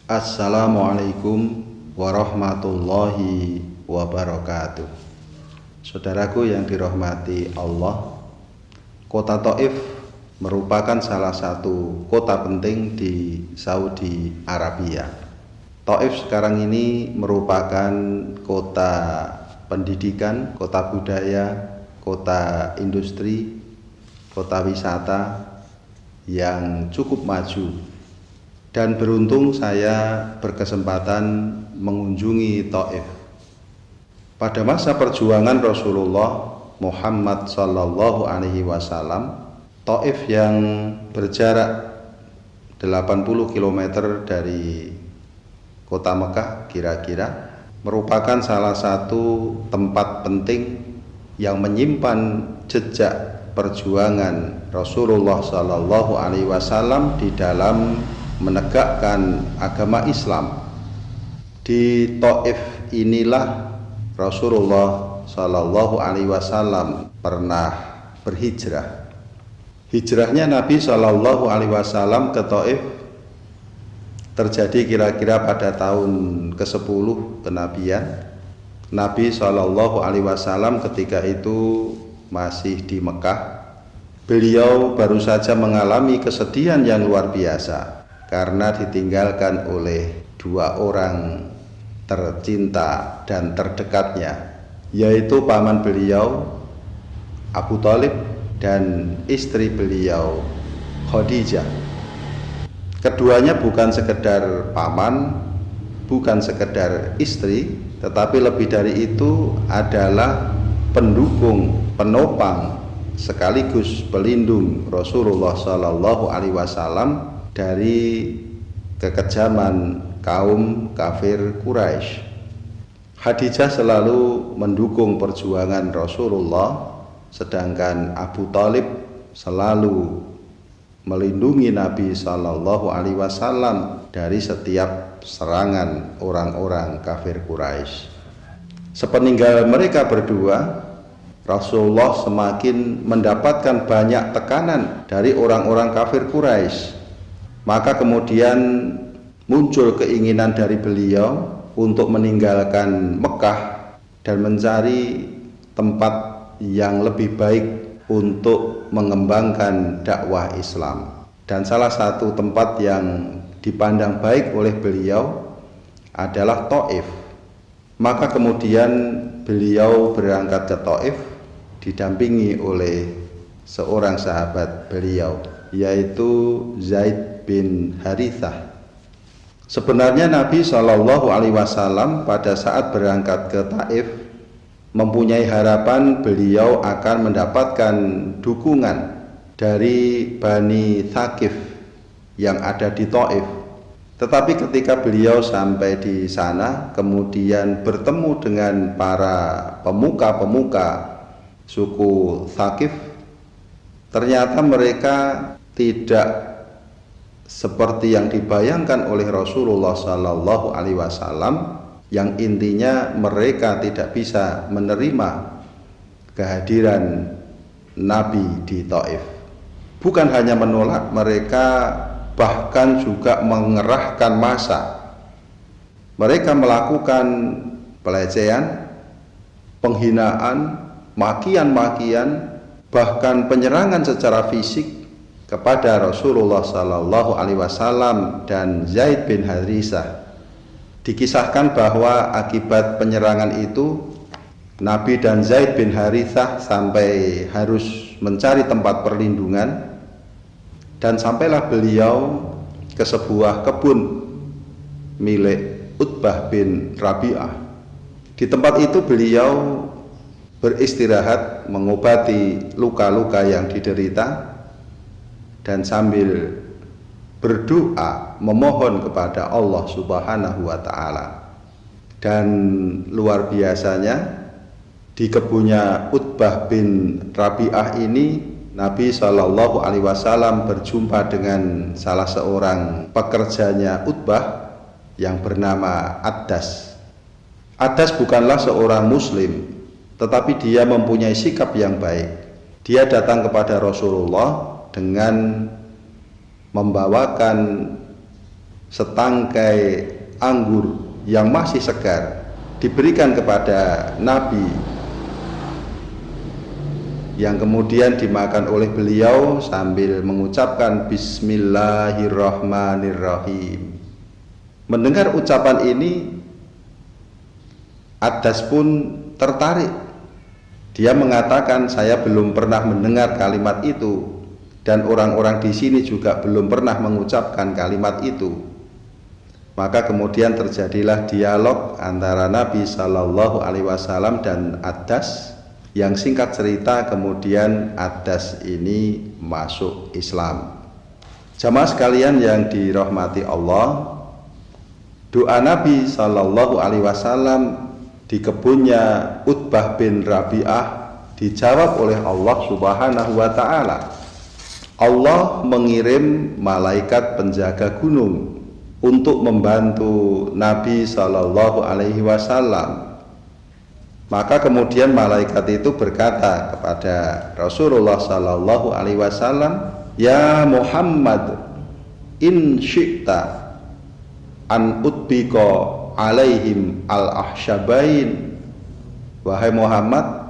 Assalamualaikum warahmatullahi wabarakatuh. Saudaraku yang dirahmati Allah, kota Taif merupakan salah satu kota penting di Saudi Arabia. Taif sekarang ini merupakan kota pendidikan, kota budaya, kota industri, kota wisata yang cukup maju. Dan beruntung saya berkesempatan mengunjungi Taif. Pada masa perjuangan Rasulullah Muhammad sallallahu alaihi wasallam, Taif yang berjarak 80 km dari kota Mekah kira-kira merupakan salah satu tempat penting yang menyimpan jejak perjuangan Rasulullah sallallahu alaihi wasallam di dalam menegakkan agama Islam. Di Taif inilah Rasulullah Shallallahu Alaihi Wasallam pernah berhijrah. Hijrahnya Nabi Shallallahu Alaihi Wasallam ke Taif terjadi kira-kira pada tahun ke-10 kenabian. Nabi Shallallahu Alaihi Wasallam ketika itu masih di Mekah. Beliau baru saja mengalami kesedihan yang luar biasa karena ditinggalkan oleh dua orang tercinta dan terdekatnya, yaitu paman beliau Abu Thalib dan istri beliau Khadijah. Keduanya bukan sekedar paman, bukan sekedar istri, tetapi lebih dari itu adalah pendukung, penopang sekaligus pelindung Rasulullah Shallallahu Alaihi Wasallam dari kekejaman kaum kafir Quraisy. Khadijah selalu mendukung perjuangan Rasulullah, sedangkan Abu Thalib selalu melindungi Nabi Shallallahu Alaihi Wasallam dari setiap serangan orang-orang kafir Quraisy. Sepeninggal mereka berdua, Rasulullah semakin mendapatkan banyak tekanan dari orang-orang kafir Quraisy. Maka kemudian muncul keinginan dari beliau untuk meninggalkan Mekah dan mencari tempat yang lebih baik untuk mengembangkan dakwah Islam. Dan salah satu tempat yang dipandang baik oleh beliau adalah Taif. Maka kemudian beliau berangkat ke Taif didampingi oleh seorang sahabat beliau, yaitu Zaid bin Harithah. Sebenarnya Nabi Shallallahu Alaihi Wasallam pada saat berangkat ke Taif mempunyai harapan beliau akan mendapatkan dukungan dari Bani Thaqif yang ada di Taif. Tetapi ketika beliau sampai di sana, kemudian bertemu dengan para pemuka-pemuka suku Thaqif, ternyata mereka tidak seperti yang dibayangkan oleh Rasulullah Sallallahu Alaihi Wasallam, yang intinya mereka tidak bisa menerima kehadiran Nabi di Taif. Bukan hanya menolak, mereka bahkan juga mengerahkan massa. Mereka melakukan pelecehan, penghinaan, makian-makian, bahkan penyerangan secara fisik kepada Rasulullah Sallallahu Alaihi Wasallam dan Zaid bin Harithah. Dikisahkan bahwa akibat penyerangan itu Nabi dan Zaid bin Harithah sampai harus mencari tempat perlindungan, dan sampailah beliau ke sebuah kebun milik Utbah bin Rabi'ah. Di tempat itu beliau beristirahat, mengobati luka-luka yang diderita, dan sambil berdoa memohon kepada Allah Subhanahu wa Ta'ala. Dan luar biasanya, di kebunnya Utbah bin Rabi'ah ini Nabi Shallallahu Alaihi Wasallam berjumpa dengan salah seorang pekerjanya Utbah yang bernama Addas. Addas bukanlah seorang muslim, tetapi dia mempunyai sikap yang baik. Dia datang kepada Rasulullah dengan membawakan setangkai anggur yang masih segar diberikan kepada Nabi, yang kemudian dimakan oleh beliau sambil mengucapkan Bismillahirrahmanirrahim. Mendengar ucapan ini, Adas pun tertarik. Dia mengatakan, saya belum pernah mendengar kalimat itu, dan orang-orang di sini juga belum pernah mengucapkan kalimat itu. Maka kemudian terjadilah dialog antara Nabi Shallallahu Alaihi Wasallam dan Adas, yang singkat cerita kemudian Adas ini masuk Islam. Jamaah sekalian yang dirahmati Allah, doa Nabi Shallallahu Alaihi Wasallam di kebunnya Utbah bin Rabi'ah dijawab oleh Allah Subhanahu wa Ta'ala. Allah mengirim malaikat penjaga gunung untuk membantu Nabi Shallallahu Alaihi Wasallam. Maka kemudian malaikat itu berkata kepada Rasulullah Shallallahu Alaihi Wasallam, ya Muhammad, in syi'ta an utbiko alaihim al-ahsyabain. Wahai Muhammad,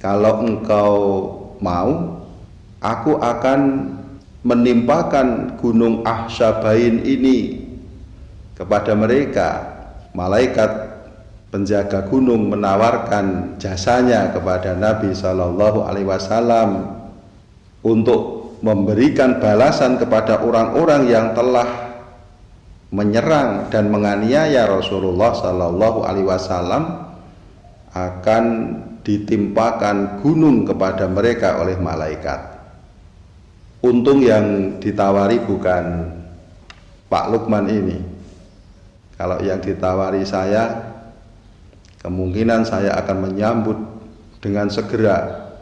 kalau engkau mau, aku akan menimpakan gunung Ahsyabain ini kepada mereka. Malaikat penjaga gunung menawarkan jasanya kepada Nabi Shallallahu Alaihi Wasallam untuk memberikan balasan kepada orang-orang yang telah menyerang dan menganiaya Rasulullah Shallallahu Alaihi Wasallam, akan ditimpakan gunung kepada mereka oleh malaikat. Untung yang ditawari bukan Pak Lukman ini. Kalau yang ditawari saya, kemungkinan saya akan menyambut dengan segera,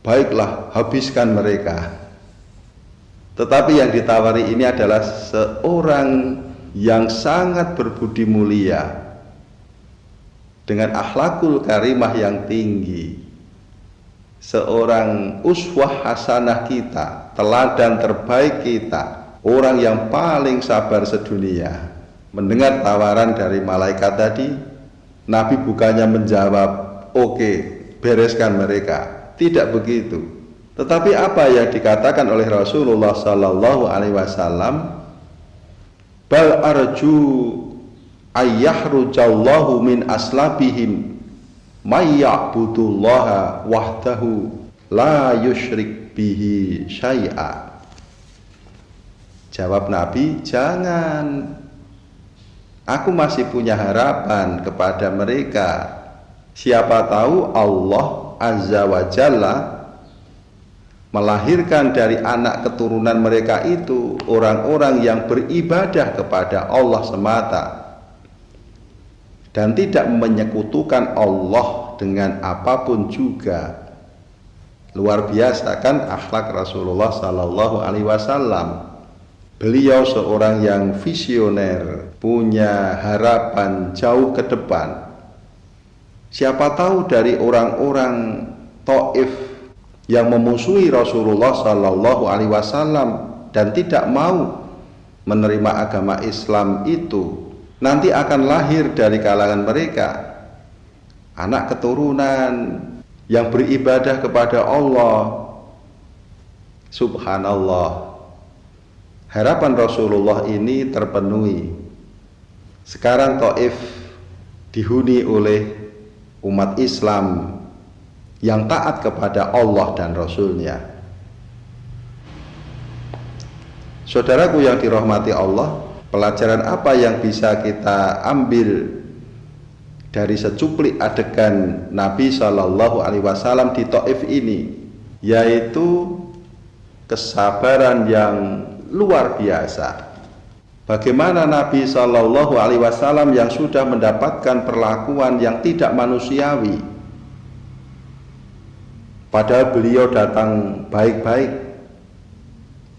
baiklah, habiskan mereka. Tetapi yang ditawari ini adalah seorang yang sangat berbudi mulia, dengan akhlakul karimah yang tinggi, seorang uswah hasanah kita, teladan terbaik kita, orang yang paling sabar sedunia. Mendengar tawaran dari malaikat tadi, Nabi bukannya menjawab, oke, bereskan mereka. Tidak begitu. Tetapi apa yang dikatakan oleh Rasulullah Sallallahu Alaihi Wasallam, bal arju ayyahrujallahu min aslabihim may ya'budullaha wahdahu la yusyrik bihi syai'a. Jawab Nabi, jangan. Aku masih punya harapan kepada mereka. Siapa tahu Allah Azza wa Jalla melahirkan dari anak keturunan mereka itu orang-orang yang beribadah kepada Allah semata dan tidak menyekutukan Allah dengan apapun juga. Luar biasa kan akhlak Rasulullah Sallallahu Alaihi Wasallam. Beliau seorang yang visioner, punya harapan jauh ke depan. Siapa tahu dari orang-orang Taif yang memusuhi Rasulullah Sallallahu Alaihi Wasallam dan tidak mau menerima agama Islam itu, nanti akan lahir dari kalangan mereka anak keturunan yang beribadah kepada Allah. Subhanallah, harapan Rasulullah ini terpenuhi. Sekarang Taif dihuni oleh umat Islam yang taat kepada Allah dan Rasulnya. Saudaraku yang dirahmati Allah, pelajaran apa yang bisa kita ambil dari secuplik adegan Nabi Shallallahu Alaihi Wasallam di Taif ini, yaitu kesabaran yang luar biasa. Bagaimana Nabi Shallallahu Alaihi Wasallam yang sudah mendapatkan perlakuan yang tidak manusiawi, padahal beliau datang baik-baik,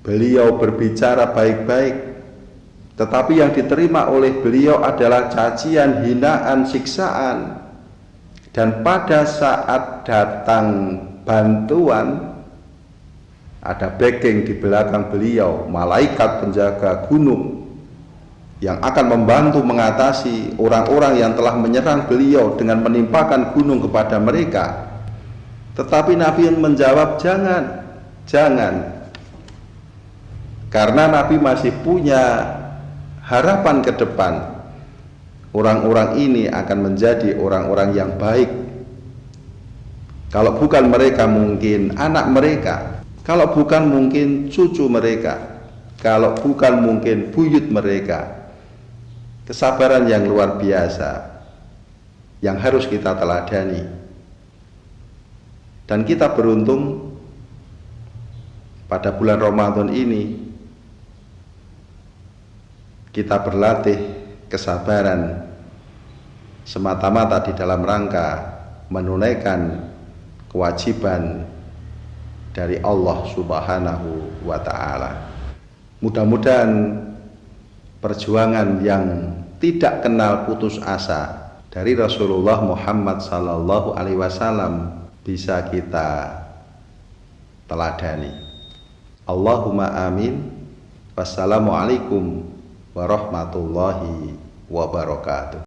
beliau berbicara baik-baik, tetapi yang diterima oleh beliau adalah cacian, hinaan, siksaan. Dan pada saat datang bantuan, ada backing di belakang beliau, malaikat penjaga gunung yang akan membantu mengatasi orang-orang yang telah menyerang beliau dengan menimpakan gunung kepada mereka. Tetapi Nabi menjawab, jangan. Karena Nabi masih punya harapan ke depan. Orang-orang ini akan menjadi orang-orang yang baik. Kalau bukan mereka, mungkin anak mereka. Kalau bukan, mungkin cucu mereka. Kalau bukan, mungkin buyut mereka. Kesabaran yang luar biasa yang harus kita teladani. Dan kita beruntung pada bulan Ramadan ini kita berlatih kesabaran semata-mata di dalam rangka menunaikan kewajiban dari Allah Subhanahu wa Ta'ala. Mudah-mudahan perjuangan yang tidak kenal putus asa dari Rasulullah Muhammad sallallahu alaihi wasallam bisa kita teladani. Allahumma amin. Wassalamualaikum warahmatullahi wabarakatuh.